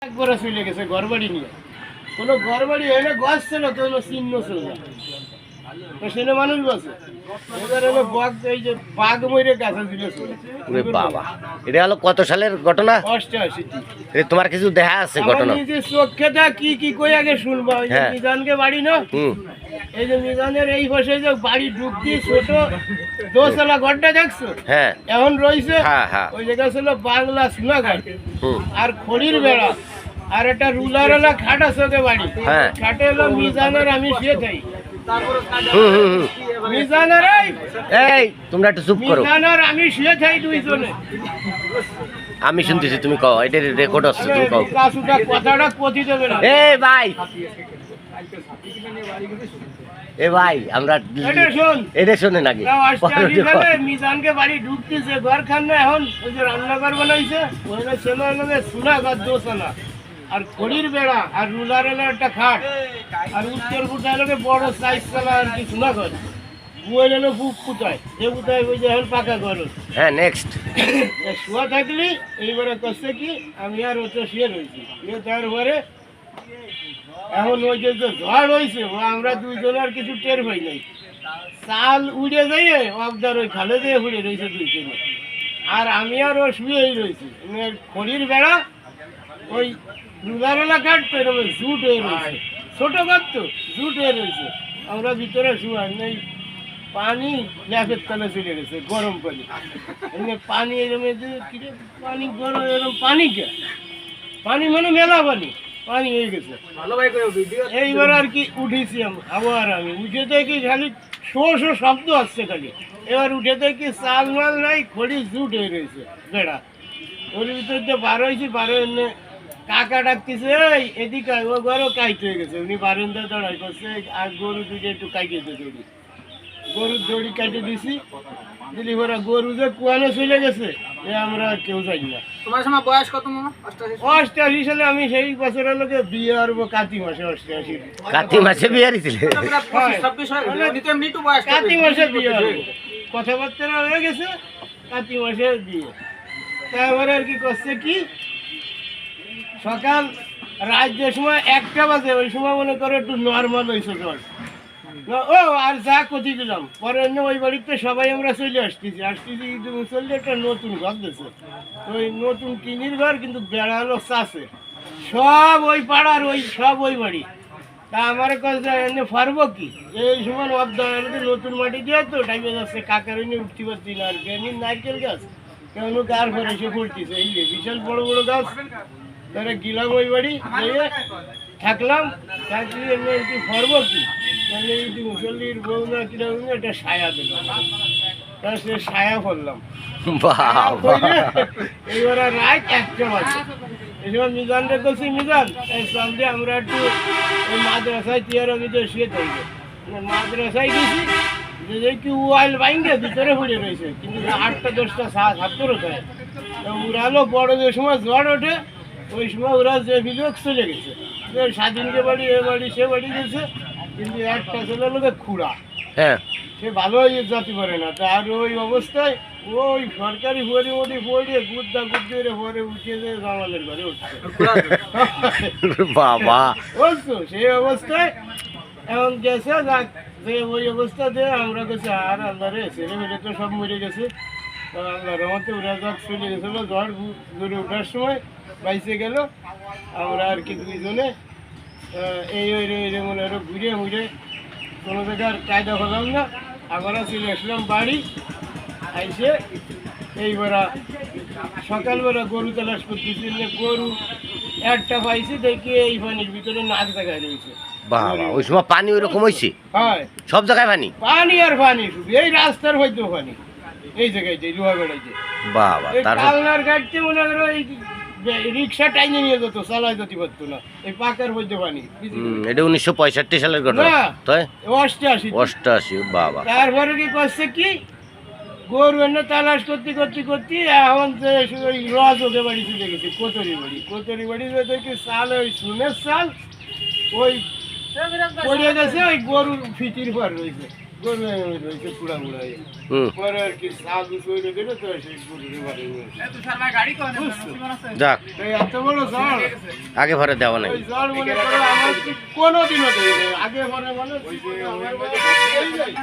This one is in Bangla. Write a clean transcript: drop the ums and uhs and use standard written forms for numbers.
একবার চলে গেছে ঘরবাড়ি নিয়ে, কোনো ঘরবাড়ি হলে গাছ ছিল তো হলো চিহ্ন ছিল না, তো সেটা মানুষ বসে এবার হলো বাঘ, এই যে বাঘ মরে গাছে ঝুলেছিল। ওরে বাবা, এটা হলো কত সালের ঘটনা? 88 এ তোমার কিছু দেখা আছে ঘটনা? নিজে চোখে দা কি কি কই আগে শুনবা। ওই যে হ্যাঁ। মিজানকে বাড়ি না, হুম, এই যে মিজানের এই পাশে যে বাড়ি ঢুকতি ছোট দোতলা ঘরটা দেখছো, হ্যাঁ এখন রয়েছে হ্যাঁ হ্যাঁ ওই জায়গা ছিল বাংলা সোনাঘাট হুম আর খড়ির বেড়া, আর একটা রুলার হলো খাট আছে ওকে বাড়ি। হ্যাঁ। খাটে হলো মিজানের আমি শুয়ে থাই। হুম হুম হুম। মিজানের এই তোমরা একটু চুপ করো, মিজানের আমি শুয়ে থাই দুইজনে। আমি শুনতেছি, তুমি কও, এটা রেকর্ড হচ্ছে, তুমি কও। কাছুটা কথাটা কথি দেবে না। এই ভাই, এ ভাই আমরা এটা শোন, এটা শোনে নাকি? তাও আসতে আসি গেলে মিজানকে বাড়ি ঢুকতেছে ঘর খান্না, এখন ওই যে রান্নাঘর বানাইছে ওইটা ছেলে হলো সোনাঘাট দোতলা, আর খড়ির বেড়া আর রুলার হলো একটা খাট, আর উত্তর ফুটা হলো বড় সাইজ চালা আর কি সোনাঘর। বই হলো বুক পুতায়, যে পুতায় ওই যে এখন পাকা ঘর। হ্যাঁ নেক্সট। শুয়া থাকলি এইবারে করছে কি, আমি আর ওটা শুয়ে রয়েছি, শুয়ে থাকার পরে এখন ওই যে যে ঝড় হয়েছে ও আমরা দুইজন আর কিছু টের পাই নাই, চাল উড়ে যাইয়ে অবদার ওই খালে দিয়ে উড়ে রয়েছে দুইজনে, আর আমি আর ও শুয়েই রয়েছি। খড়ির বেড়া ওই রুলারেলা কাটতো এরকম জুট হয়ে রয়েছে, ছোট কাটতো জুট হয়ে রয়েছে, আমরা ভিতরে শুয়ার নেই। পানি ল্যাপের তলে চলে গেছে, গরম পানি, এমনি পানি এরকম পানি গরম, এরকম পানি কে পানি মানে মেলা পানি, পানি হয়ে গেছে। এইবার আর কি উঠেছি আবার আমি উঠে দেখি খালি শো শো শব্দ আসছে খালি। এবার উঠে দেখি চাল মাল নাই, খড়ি জুট হয়ে রয়েছে বেড়া, ওর ভিতর দিয়ে বার হয়েছি। বার এনে কাকা ডাকতেছে, এই এদিকে আয়, ও ঘরও কাইট হয়ে গেছে, উনি বারান্দা দাঁড়াই করছে, আর গরু দুটো একটু কাইটেছে দড়ি, গরুর দড়ি কাটে দিছি, দিলি ওরা গরু যে কুয়ানো চলে গেছে, এ আমরা কেউ জানি না। তোমার সময় বয়স কত মামা? 88 সালে আমি সেই বছরের লোকে বিয়ে করবো কাতি মাসে, 88 কাতি মাসে বিয়ে দিছিলে? প্রায় 25-26 হয়ে গেল। এমনিতে এমনি তো বয়স কাতি মাসে বিয়ে হবে, কথাবার্তা হয়ে গেছে, কাতি মাসে বিয়ে। তারপরে আর কি করছে কি, সকাল রাত যে সময় 1টা বাজে, ওই সময় মনে করো একটু নর্মাল হয়েছে জ্বর। ও আর যা কথি দিলাম পরে অন্য ওই বাড়িতে সবাই আমরা চলে আসতেছি ঈদ মুসল্লি একটা নতুন ঘর দিয়েছে, ওই নতুন টিনির ঘর, কিন্তু বেড়া হলো চাষে, সব ওই পাড়ার ওই সব ওই বাড়ি। তা আমার কাছে এনে পারবো কি, এই সময় নতুন মাটি দিয়ে তো টাইমে যাচ্ছে, কাকার এনে উঠতে পারছি না, আর বেনির নারকেল গাছ কেন গাছ ঘরে এসে পড়তেছে, এই যে বিশাল বড় বড় গাছ। তারা গিলাম ওই বাড়ি গিয়ে থাকলাম, থাকলে এমনি একটু পারবো কি, মানে এই মুসল্লির বউ না কিরকম একটা সায়া দিলাম, তা সে সায়া করলাম। এইবার রাত 1টা বাজে, এই সময় মিজানরে বলছি, মিজান এই সব দিয়ে আমরা একটু ওই মাদ্রাসায় টিয়ার ভিতরে শুয়ে থাকবো। মাদ্রাসায় গেছি, যে দেখি ওয়াইল বাইঙ্গে ভিতরে পড়ে রয়েছে, কিন্তু 8টা 10টা ছাত্র থাকে, উড়ালো বড় যে সময় জ্বর ওঠে ওই সময় ওরা যে বিলোক চলে গেছে, স্বাধীনকে বাড়ি এ বাড়ি সে বাড়ি গেছে, কিন্তু একটা ছেলে লোকে খুঁড়া, হ্যাঁ সে ভালো জাতি করে না, তার ওই অবস্থায় ওই সরকারি ঘরের মধ্যে পড়িয়ে গুদ্দা গুদ্দে পরে উঠিয়ে যে জামালের ঘরে উঠছে বাবা, বুঝছো, সেই অবস্থায় এখন গেছে যাক, যে ওই অবস্থাতে আমরা গেছি, আর আল্লাহ রে ছেলে মেয়ে তো সব মরে গেছে, আল্লাহ রহমতে ওরা যাক চলে গেছিলো, ঝড় ঘুরে ওঠার সময় বাইসে গেল। আমরা আর কি দুইজনে এই ওই রে মনে আরো ঘুরে ঘুরে কোনো জায়গার কায়দা হলাম না, আমরা চলে আসলাম বাড়ি। আইসে এইবারা সকালবেলা গরু তালাশ করতেছিল, গরু একটা পাইছি, দেখি এই পানির ভিতরে নাক জায়গায় রয়েছে। বাবা, ওই সময় পানি ওই রকম হয়েছে? হয়, সব জায়গায় পানি? পানি আর পানি, শুধু এই রাস্তার হয়তো পানি, এই জায়গায় যে লোহা বেড়াইছে বাবা, এই তারপর? কালনার গাড়িতে মনে করো এই রিক্সা টাইনে নিয়ে যেত, চালাই যেতে পারতো না, এই পাকার মধ্যে পানি। এটা 1965 সালের ঘটনা? না, তাই 88। 88, বাবা। তারপরে কি করছে কি, গরু এনে তালাশ করতে করতে করতে এখন যে ওই রজ ওকে বাড়ি চলে গেছে, কোতরি বাড়ি দেখি চাল, ওই সুনের চাল ওই পড়ে গেছে, ওই গরুর ফিটির পর রয়েছে। গরু রয়েছে পুরা পুরা হুম পরে আর কি সাবু তৈরি করে তো সেই গরুরে বাড়ি বুঝছো? যাক এই এত বড় ঝড় আগে ভরে দেওয়া নাই ওই ঝড় মনে করো আমার কোনোদিনও দেয়নি আগে পরে মানে আমার বাবা এই যায়।